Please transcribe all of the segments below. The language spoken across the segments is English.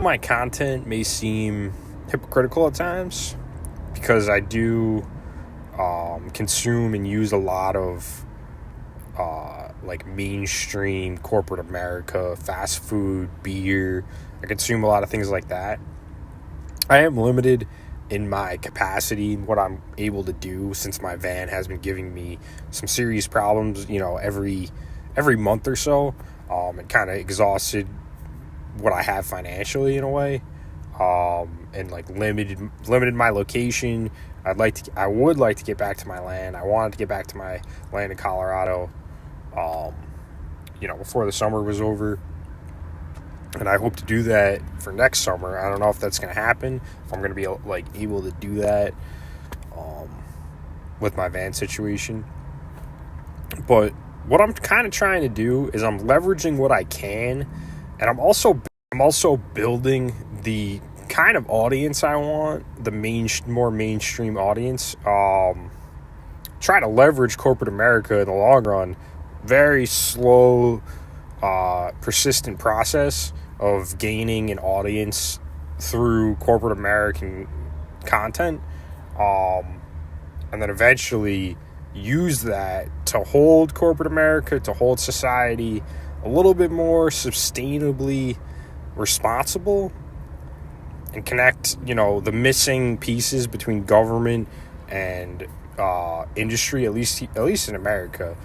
My content may seem hypocritical at times because I do consume and use a lot of like mainstream corporate America, fast food, beer. I consume a lot of things like that. I am limited in my capacity, what I'm able to do, since my van has been giving me some serious problems, every month or so. It kind of exhausted what I have financially in a way, and like limited my location. I would like to get back to my land. I wanted to get back to my land in Colorado, before the summer was over. And I hope to do that for next summer. I don't know if that's going to happen, if I'm going to be able to do that with my van situation. But what I'm kind of trying to do is I'm leveraging what I can, and I'm also building the kind of audience I want, the more mainstream audience. Try to leverage corporate America in the long run. Very slow, persistent process of gaining an audience through corporate American content, and then eventually use that to hold corporate America, to hold society a little bit more sustainably responsible, and connect, the missing pieces between government and industry, at least in America.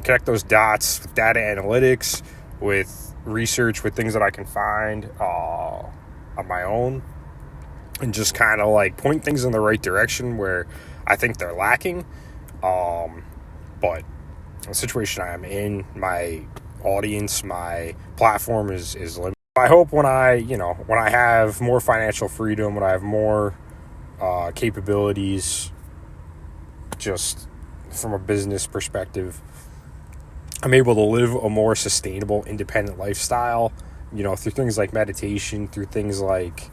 Connect those dots with data analytics, with research, with things that I can find on my own, and just kind of point things in the right direction where I think they're lacking. But the situation I'm in, my audience, my platform is limited. I hope when I have more financial freedom, when I have more capabilities, just from a business perspective, I'm able to live a more sustainable, independent lifestyle, through things like meditation, through things like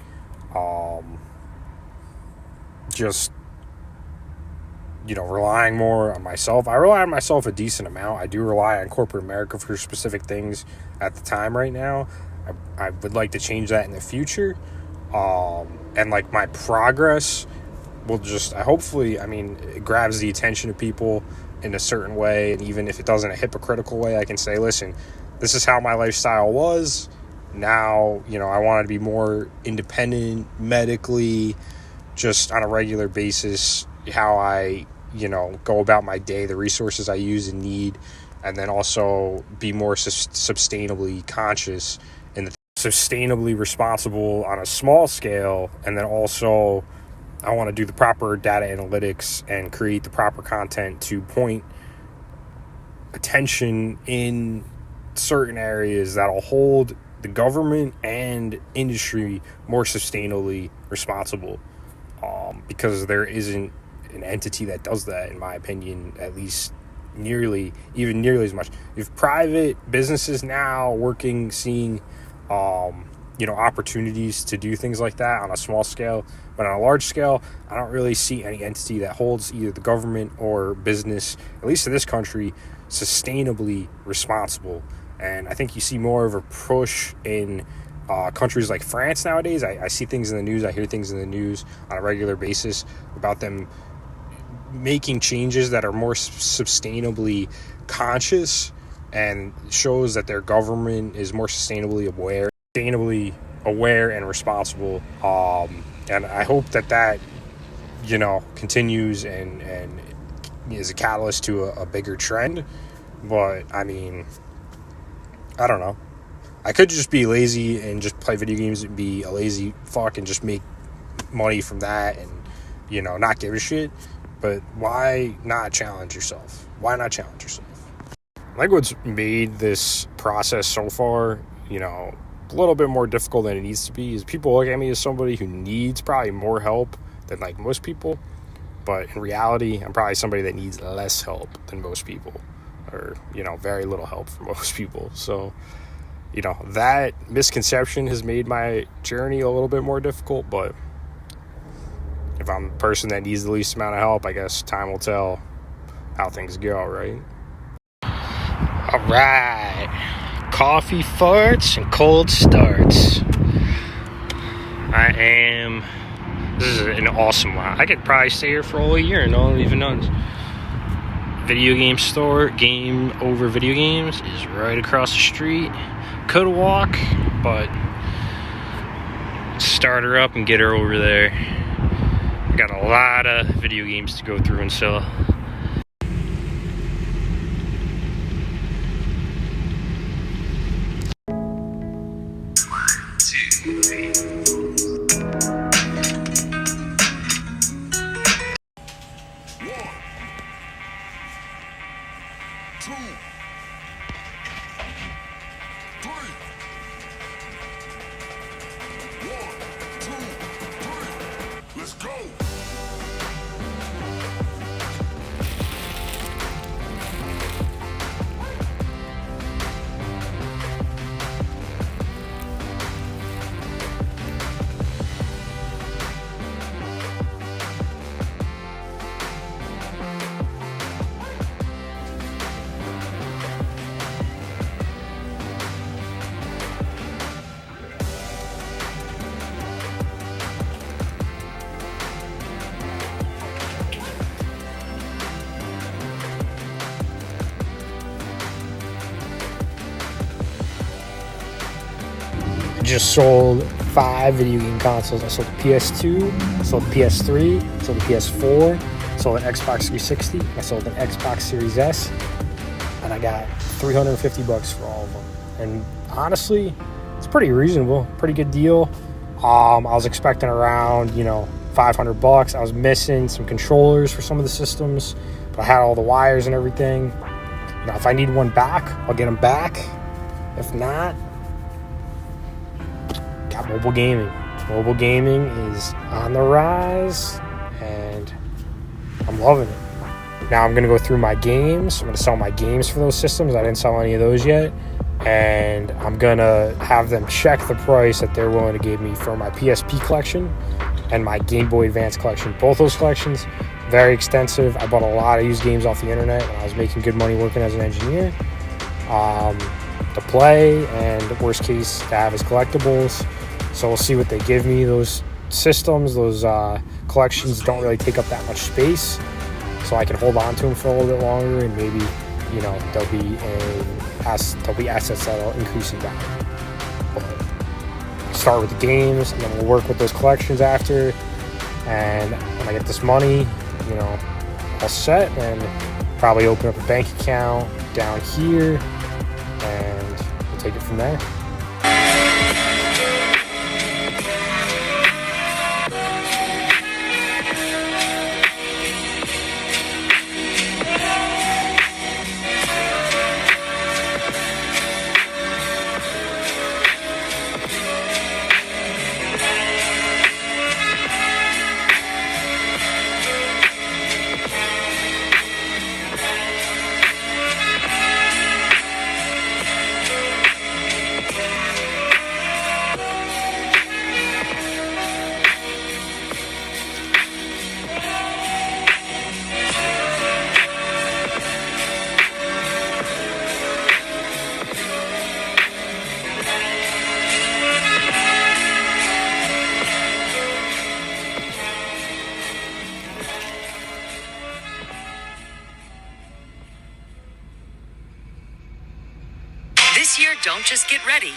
relying more on myself. I rely on myself a decent amount. I do rely on corporate America for specific things at the time right now. I would like to change that in the future. And my progress will it grabs the attention of people in a certain way. And even if it doesn't, a hypocritical way, I can say, listen, this is how my lifestyle was. Now, I want to be more independent medically, just on a regular basis, how I, go about my day, the resources I use and need, and then also be more sustainably conscious and sustainably responsible on a small scale. And then also I want to do the proper data analytics and create the proper content to point attention in certain areas that'll hold the government and industry more sustainably responsible, because there isn't an entity that does that, in my opinion, at least nearly as much. If private businesses now seeing opportunities to do things like that on a small scale, but on a large scale, I don't really see any entity that holds either the government or business, at least in this country, sustainably responsible. And I think you see more of a push in countries like France nowadays. I see things in the news, I hear things in the news on a regular basis about them making changes that are more sustainably conscious, and shows that their government is more sustainably aware and responsible. And I hope that continues and is a catalyst to a bigger trend. But I don't know. I could just be lazy and just play video games and be a lazy fuck and just make money from that and, not give a shit. But why not challenge yourself? I think what's made this process so far, a little bit more difficult than it needs to be is people look at me as somebody who needs probably more help than most people. But in reality, I'm probably somebody that needs less help than most people, or, very little help from most people. So, that misconception has made my journey a little bit more difficult. But if I'm the person that needs the least amount of help, I guess time will tell how things go, right? All right. Coffee farts and cold starts. Bam. This is an awesome lot. I could probably stay here for a whole year and no one even knows. Video game store, Game Over Video Games is right across the street. Could walk, but start her up and get her over there. I got a lot of video games to go through and sell. Just sold 5 video game consoles. I sold the PS2, I sold the PS3, I sold the PS4, I sold an Xbox 360, I sold an Xbox Series S, and I got $350 for all of them. And honestly, it's pretty reasonable, pretty good deal. I was expecting around, $500. I was missing some controllers for some of the systems, but I had all the wires and everything. If I need one back, I'll get them back. If not, got mobile gaming. Mobile gaming is on the rise, and I'm loving it. Now I'm going to go through my games. I'm going to sell my games for those systems. I didn't sell any of those yet. And I'm going to have them check the price that they're willing to give me for my PSP collection and my Game Boy Advance collection. Both those collections, very extensive. I bought a lot of used games off the internet when I was making good money working as an engineer. To play, and worst case to have as collectibles. So we'll see what they give me. Those systems, those collections don't really take up that much space, so I can hold on to them for a little bit longer, and maybe there'll be assets that'll increase in value. But start with the games, and then we'll work with those collections after. And when I get this money, all set, and probably open up a bank account down here, and we'll take it from there. This year, don't just get ready.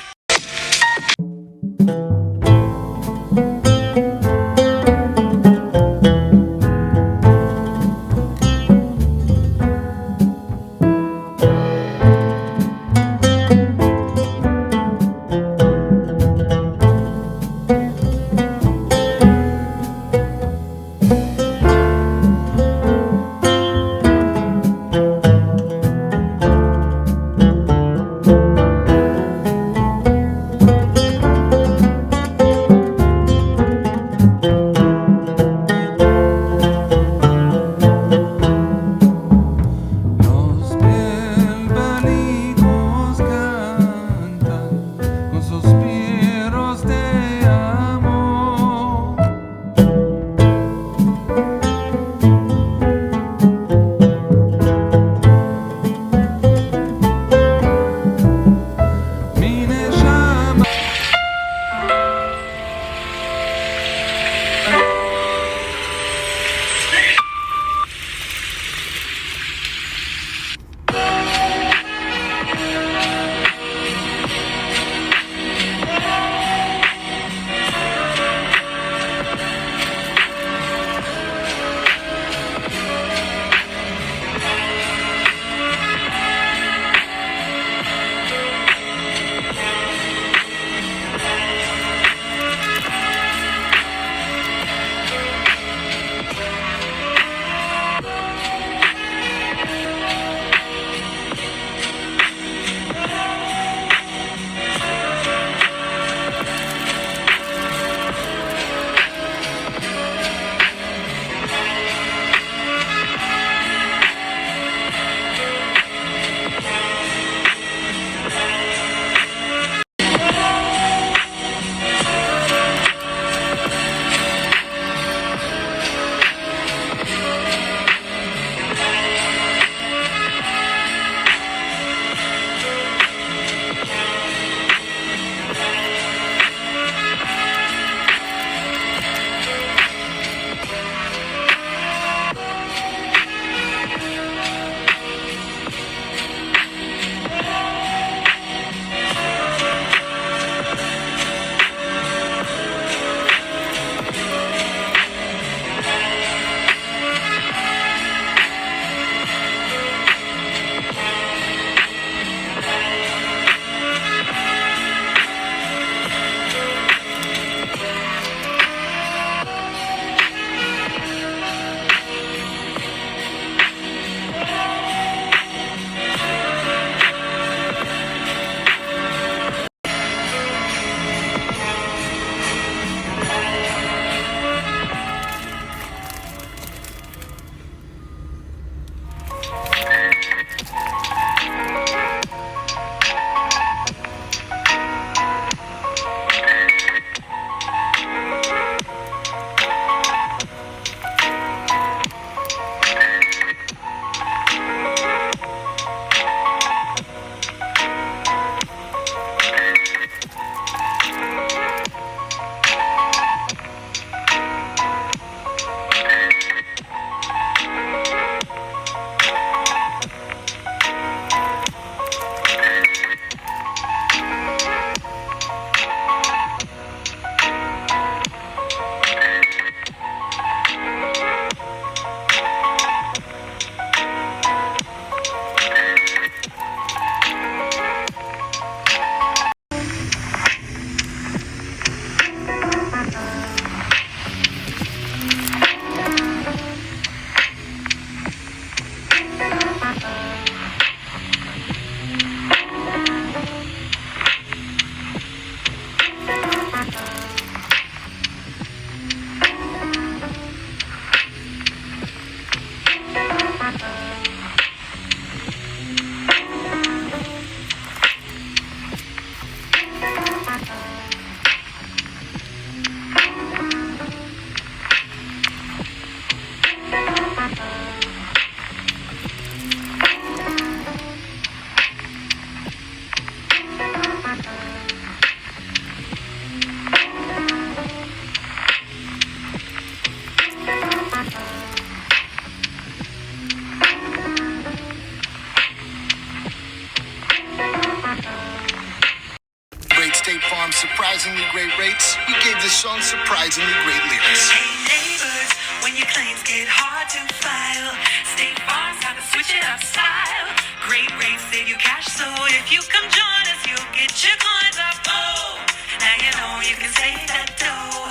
we gave this song surprisingly great lyrics. Hey neighbors, when your claims get hard to file, State Farm's got to switch it up style. Great rates save you cash, so if you come join us, you'll get your coins up. Oh, now you know you can save that dough,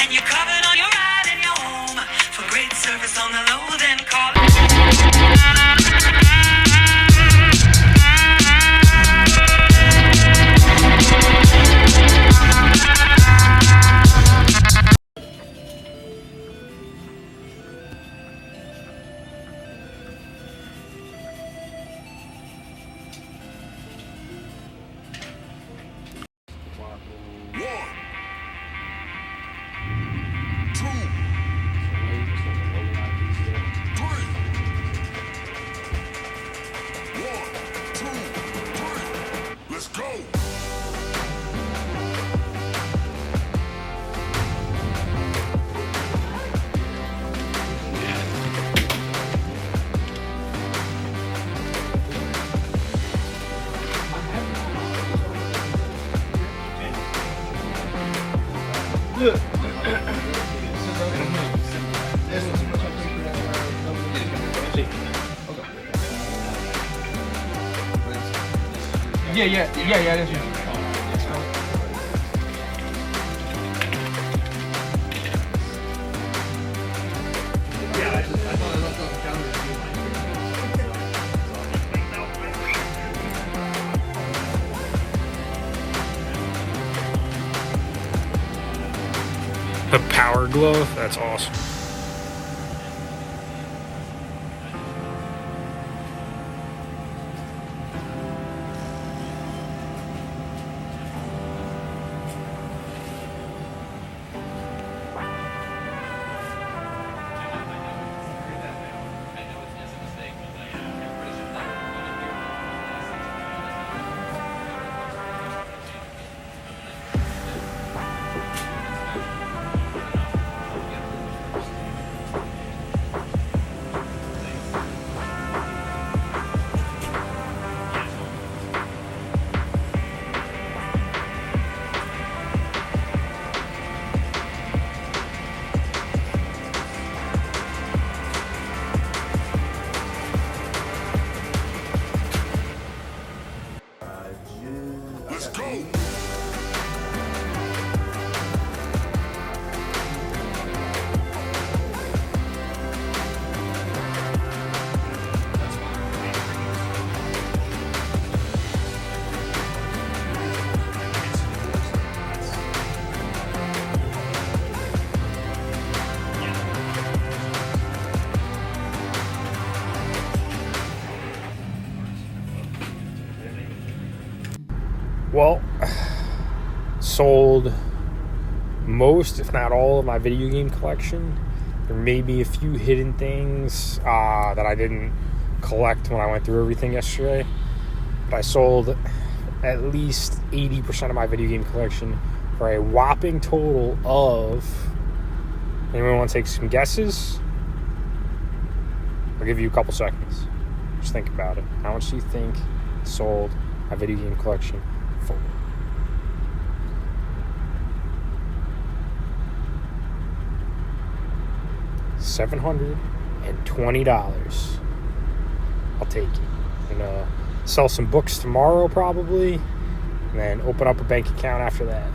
and you're covered on your ride and your home. For great service on the low, then call. Yeah, that's you. The power glove, that's awesome. Well, sold most, if not all, of my video game collection. There may be a few hidden things that I didn't collect when I went through everything yesterday. But I sold at least 80% of my video game collection for a whopping total of... Anyone want to take some guesses? I'll give you a couple seconds. Just think about it. How much do you think sold my video game collection for? $720. I'll take it. I'm gonna sell some books tomorrow probably, and then open up a bank account after that.